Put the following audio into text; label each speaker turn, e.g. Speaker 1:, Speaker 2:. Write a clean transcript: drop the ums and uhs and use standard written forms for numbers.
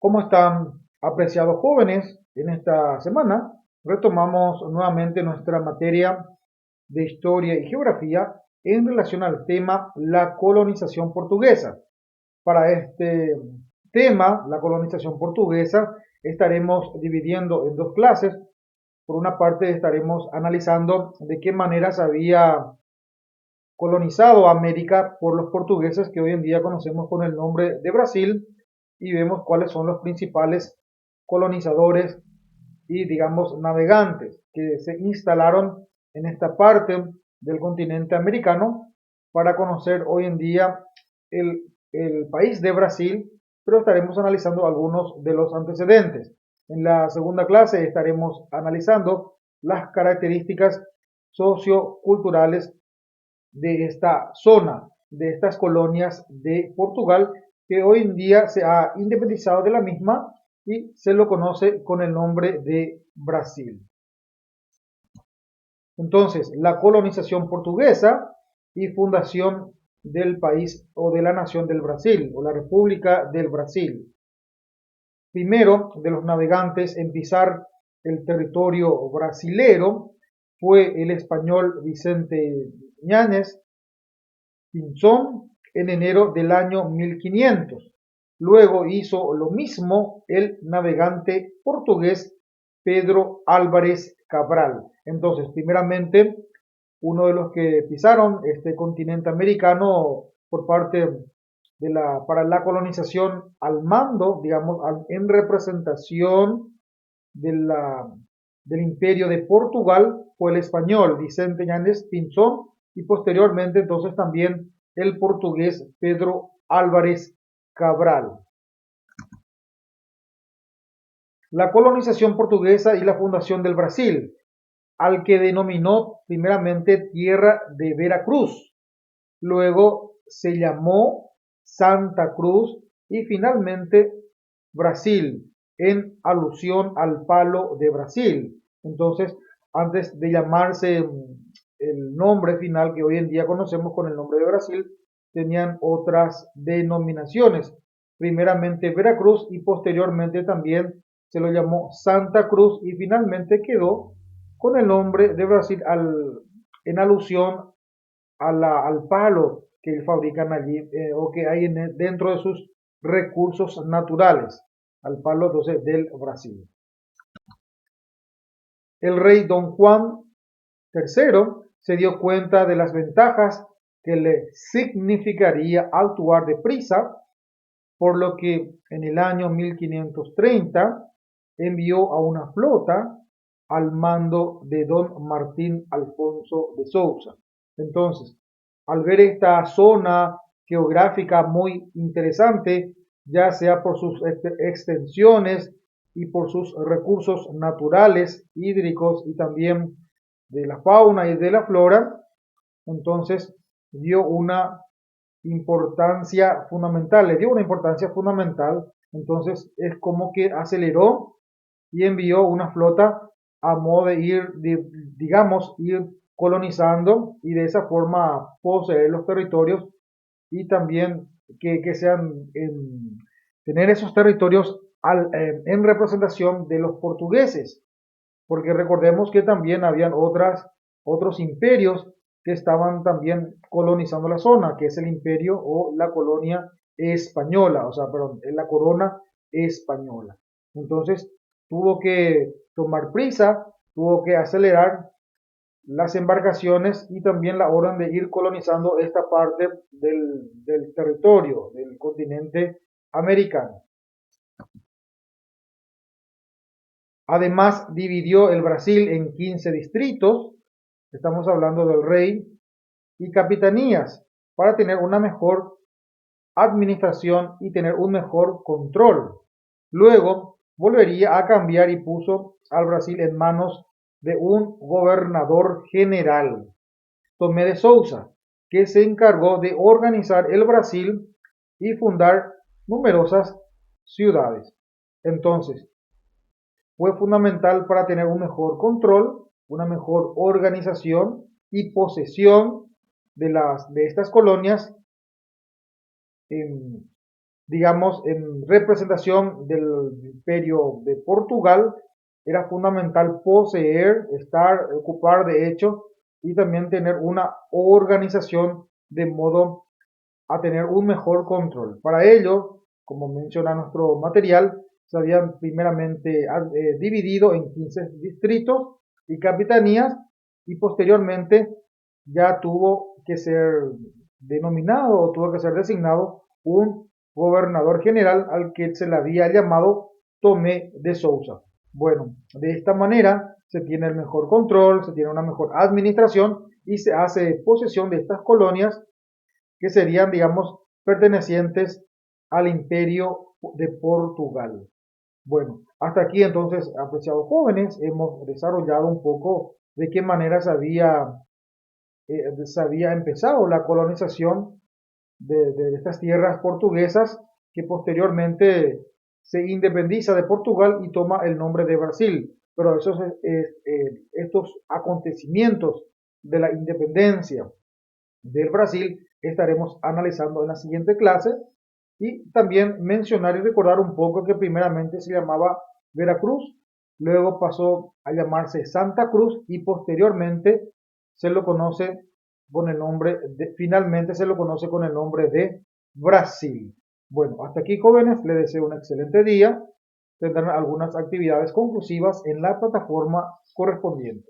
Speaker 1: ¿Cómo están, apreciados jóvenes? En esta semana retomamos nuevamente nuestra materia de historia y geografía en relación al tema la colonización portuguesa. Para este tema, la colonización portuguesa, estaremos dividiendo en dos clases. Por una parte, estaremos analizando de qué manera se había colonizado América por los portugueses que hoy en día conocemos con el nombre de Brasil, y vemos cuáles son los principales colonizadores y, digamos, navegantes que se instalaron en esta parte del continente americano para conocer hoy en día el país de Brasil, pero estaremos analizando algunos de los antecedentes. En la segunda clase estaremos analizando las características socioculturales de esta zona, de estas colonias de Portugal, que hoy en día se ha independizado de la misma y se lo conoce con el nombre de Brasil. Entonces, la colonización portuguesa y fundación del país o de la nación del Brasil o la República del Brasil. Primero de los navegantes en pisar el territorio brasilero fue el español Vicente Ñáñez Pinzón en enero del año 1500. Luego hizo lo mismo el navegante portugués Pedro Álvarez Cabral. Entonces, primeramente, uno de los que pisaron este continente americano por parte de para la colonización al mando, digamos, en representación de del imperio de Portugal, fue el español Vicente Ñáñez Pinzón, y posteriormente entonces también el portugués Pedro Álvarez Cabral. La colonización portuguesa y la fundación del Brasil, al que denominó primeramente Tierra de Veracruz, luego se llamó Santa Cruz y finalmente Brasil, en alusión al palo de Brasil. Entonces, antes de llamarse el nombre final que hoy en día conocemos con el nombre de Brasil, tenían otras denominaciones. Primeramente Veracruz y posteriormente también se lo llamó Santa Cruz y finalmente quedó con el nombre de Brasil en alusión al palo que fabrican allí o que hay dentro de sus recursos naturales, al palo entonces del Brasil. El rey Don Juan III se dio cuenta de las ventajas que le significaría actuar deprisa, por lo que en el año 1530 envió a una flota al mando de don Martín Alfonso de Sousa. Entonces, al ver esta zona geográfica muy interesante, ya sea por sus extensiones y por sus recursos naturales, hídricos y también de la fauna y de la flora, entonces dio una importancia fundamental, le dio una importancia fundamental, entonces es como que aceleró y envió una flota a modo de ir, digamos, ir colonizando y de esa forma poseer los territorios y también que sean, tener esos territorios en representación de los portugueses, porque recordemos que también habían otros imperios que estaban también colonizando la zona, que es el imperio o la colonia española, o sea, perdón, la corona española. Entonces, tuvo que tomar prisa, tuvo que acelerar las embarcaciones y también la orden de ir colonizando esta parte del territorio del continente americano. Además, dividió el Brasil en 15 distritos, estamos hablando del rey, y capitanías, para tener una mejor administración y tener un mejor control. Luego, volvería a cambiar y puso al Brasil en manos de un gobernador general, Tomé de Sousa, que se encargó de organizar el Brasil y fundar numerosas ciudades. Entonces, fue fundamental para tener un mejor control, una mejor organización y posesión de estas colonias digamos, en representación del imperio de Portugal, era fundamental poseer, ocupar de hecho, y también tener una organización de modo a tener un mejor control. Para ello, como menciona nuestro material, se habían primeramente dividido en 15 distritos y capitanías, y posteriormente ya tuvo que ser denominado o tuvo que ser designado un gobernador general al que se le había llamado Tomé de Sousa. Bueno, de esta manera se tiene el mejor control, se tiene una mejor administración y se hace posesión de estas colonias que serían, digamos, pertenecientes al imperio de Portugal. Bueno, hasta aquí entonces, apreciados jóvenes, hemos desarrollado un poco de qué manera se había empezado la colonización de estas tierras portuguesas, que posteriormente se independiza de Portugal y toma el nombre de Brasil. Pero estos acontecimientos de la independencia del Brasil estaremos analizando en la siguiente clase, y también mencionar y recordar un poco que primeramente se llamaba Veracruz, luego pasó a llamarse Santa Cruz y posteriormente se lo conoce con el nombre finalmente se lo conoce con el nombre de Brasil. Bueno, hasta aquí jóvenes, les deseo un excelente día. Tendrán algunas actividades conclusivas en la plataforma correspondiente.